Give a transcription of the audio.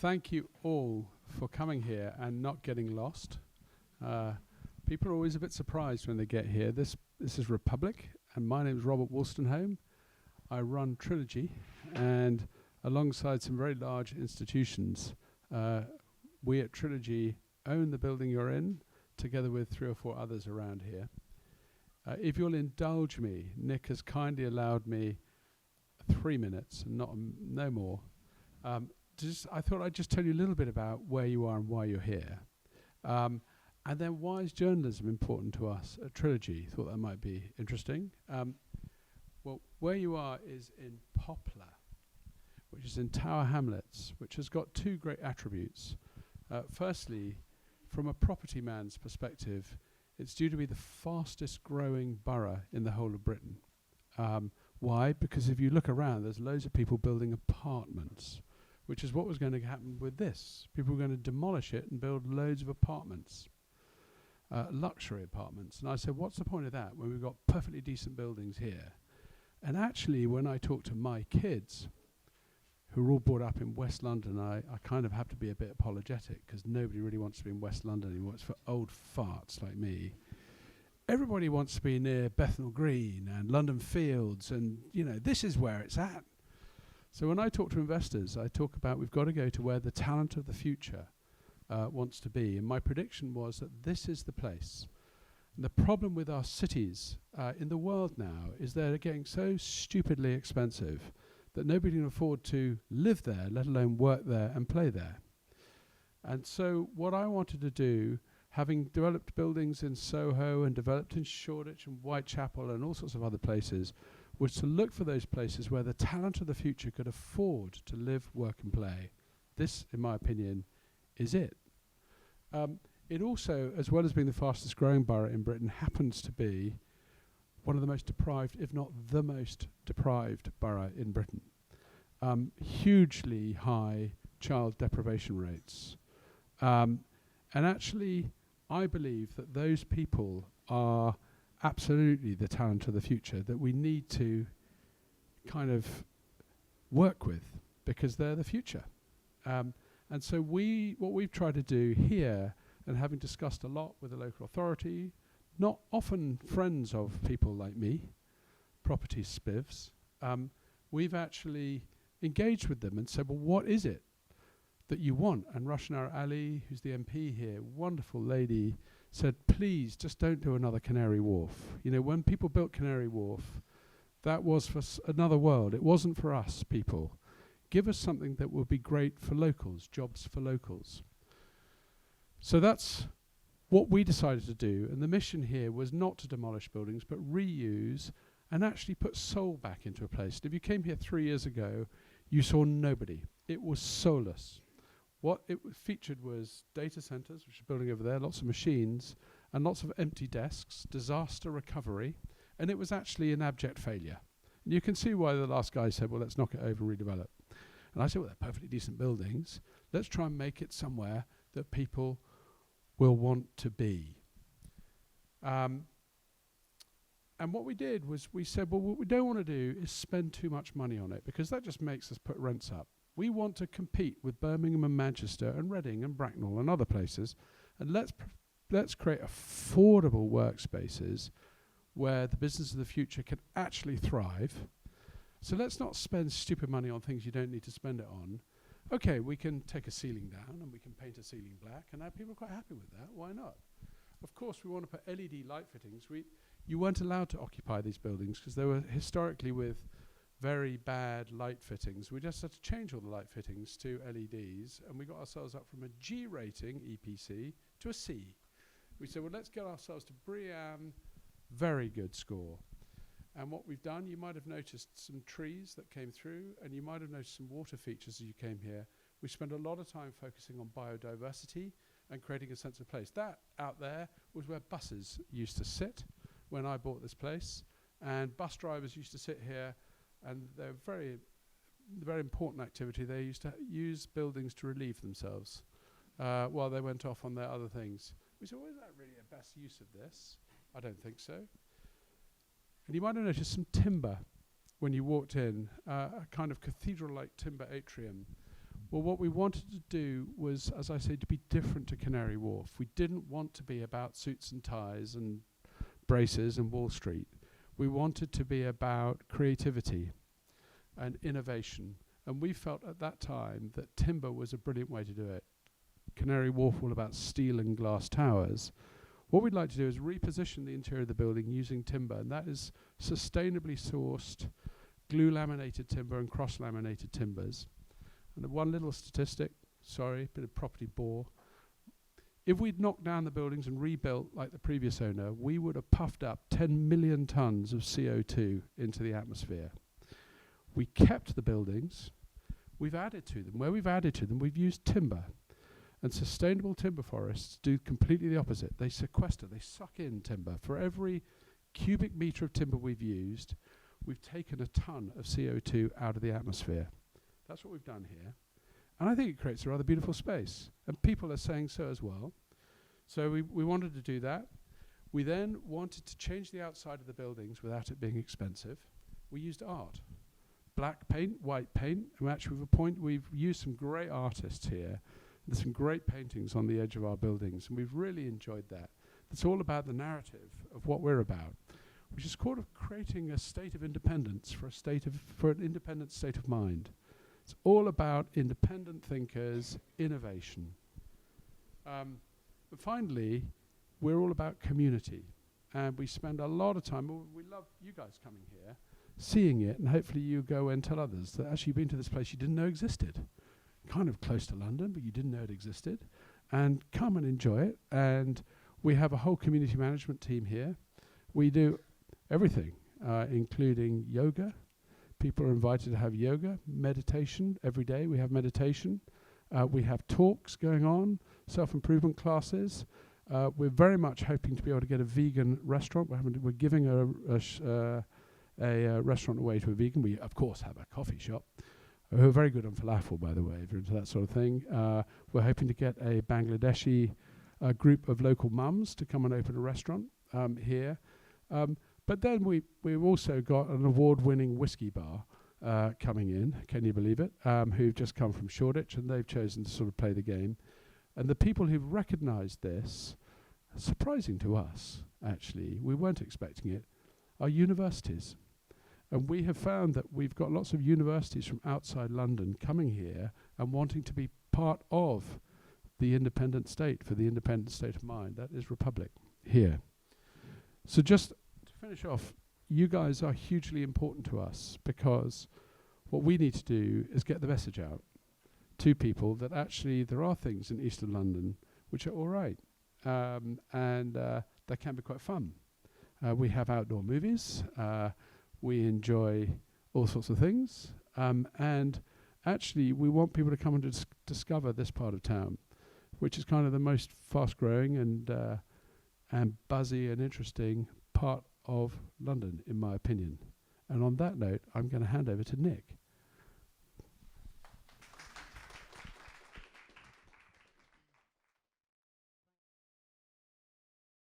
Thank you all for coming here and not getting lost. People are always a bit surprised when they get here. This is Republic, and my name is Robert Wolstenholme. I run Trilogy, and alongside some very large institutions, we at Trilogy own the building you're in, together with 3 or 4 others around here. If you'll indulge me, Nick has kindly allowed me 3 minutes, and no more. I thought I'd just tell you a little bit about where you are and why you're here. And then why is journalism important to us at Trilogy? Thought that might be interesting. Well, where you are is in Poplar, which is in Tower Hamlets, which has got 2 great attributes. Firstly, from a property man's perspective, it's due to be the fastest growing borough in the whole of Britain. Why? Because if you look around, there's loads of people building apartments, which is what was going to happen with this. People were going to demolish it and build loads of apartments, luxury apartments. And I said, what's the point of that when we've got perfectly decent buildings here? And actually, when I talk to my kids, who are all brought up in West London, I kind of have to be a bit apologetic because nobody really wants to be in West London anymore. It's for old farts like me. Everybody wants to be near Bethnal Green and London Fields, and this is where it's at. So when I talk to investors, I talk about we've got to go to where the talent of the future wants to be. And my prediction was that this is the place. And the problem with our cities in the world now is they're getting so stupidly expensive that nobody can afford to live there, let alone work there and play there. And so what I wanted to do, having developed buildings in Soho and developed in Shoreditch and Whitechapel and all sorts of other places, was to look for those places where the talent of the future could afford to live, work and play. This, in my opinion, is it. It also, as well as being the fastest growing borough in Britain, happens to be one of the most deprived, if not the most deprived borough in Britain. Hugely high child deprivation rates. And actually, I believe that those people are absolutely the talent of the future that we need to kind of work with because they're the future. And so what we've tried to do here, and having discussed a lot with the local authority, not often friends of people like me, property spivs, we've actually engaged with them and said, well, what is it that you want? And Rushanara Ali, who's the MP here, wonderful lady, said, please, just don't do another Canary Wharf. When people built Canary Wharf, that was for another world. It wasn't for us people. Give us something that will be great for locals, jobs for locals. So that's what we decided to do. And the mission here was not to demolish buildings, but reuse and actually put soul back into a place. And if you came here 3 years ago, you saw nobody. It was soulless. What it featured was data centers, which are building over there, lots of machines, and lots of empty desks, disaster recovery, and it was actually an abject failure. And you can see why the last guy said, well, let's knock it over and redevelop. And I said, well, they're perfectly decent buildings. Let's try and make it somewhere that people will want to be. And what we did was we said, well, what we don't want to do is spend too much money on it because that just makes us put rents up. We want to compete with Birmingham and Manchester and Reading and Bracknell and other places, and let's create affordable workspaces where the business of the future can actually thrive. So let's not spend stupid money on things you don't need to spend it on. Okay, we can take a ceiling down and we can paint a ceiling black, and people are quite happy with that. Why not? Of course, we want to put LED light fittings. You weren't allowed to occupy these buildings because they were historically with very bad light fittings. We just had to change all the light fittings to LEDs, and we got ourselves up from a G rating EPC to a C. We said, well, let's get ourselves to BREEAM, very good score. And what we've done, you might have noticed some trees that came through, and you might have noticed some water features as you came here. We spent a lot of time focusing on biodiversity and creating a sense of place. That out there was where buses used to sit when I bought this place, and bus drivers used to sit here, and they're very, very important activity. They used to use buildings to relieve themselves while they went off on their other things. We said, well, is that really a best use of this? I don't think so. And you might have noticed some timber when you walked in, a kind of cathedral-like timber atrium Well, what we wanted to do was, as I say, to be different to Canary Wharf. We didn't want to be about suits and ties and braces and Wall Street. We wanted to be about creativity and innovation. And we felt at that time that timber was a brilliant way to do it. Canary Wharf all about steel and glass towers. What we'd like to do is reposition the interior of the building using timber, and that is sustainably sourced glue laminated timber and cross laminated timbers. And one little statistic, sorry, bit of property bore. If we'd knocked down the buildings and rebuilt like the previous owner, we would have puffed up 10 million tons of CO2 into the atmosphere. We kept the buildings, we've added to them. Where we've added to them, we've used timber. And sustainable timber forests do completely the opposite. They sequester, they suck in timber. For every cubic meter of timber we've used, we've taken a ton of CO2 out of the atmosphere. That's what we've done here. And I think it creates a rather beautiful space. And people are saying so as well. So we wanted to do that. We then wanted to change the outside of the buildings without it being expensive. We used art. Black paint, white paint. And actually, we've used some great artists here. There's some great paintings on the edge of our buildings, and we've really enjoyed that. It's all about the narrative of what we're about, which is sort of creating a state of independence for an independent state of mind. It's all about independent thinkers, innovation. But finally, we're all about community, and we spend a lot of time. We love you guys coming here, seeing it, and hopefully you go and tell others that actually you've been to this place you didn't know existed. Kind of close to London, but you didn't know it existed. And come and enjoy it. And we have a whole community management team here. We do everything, including yoga. People are invited to have yoga, meditation every day. We have meditation. We have talks going on, self-improvement classes. We're very much hoping to be able to get a vegan restaurant. We're giving a restaurant away to a vegan. We, of course, have a coffee shop. Who are very good on falafel, by the way, if you're into that sort of thing. We're hoping to get a Bangladeshi group of local mums to come and open a restaurant here. But then we've also got an award-winning whiskey bar coming in, can you believe it, who've just come from Shoreditch, and they've chosen to sort of play the game. And the people who've recognised this, surprising to us, actually, we weren't expecting it, are universities. And we have found that we've got lots of universities from outside London coming here and wanting to be part of the independent state, for the independent state of mind. That is Republic here. So just to finish off, you guys are hugely important to us, because what we need to do is get the message out to people that actually there are things in Eastern London which are all right, and that can be quite fun. We have outdoor movies. We enjoy all sorts of things. And actually, we want people to come and discover this part of town, which is kind of the most fast-growing and buzzy and interesting part of London, in my opinion. And on that note, I'm going to hand over to Nick.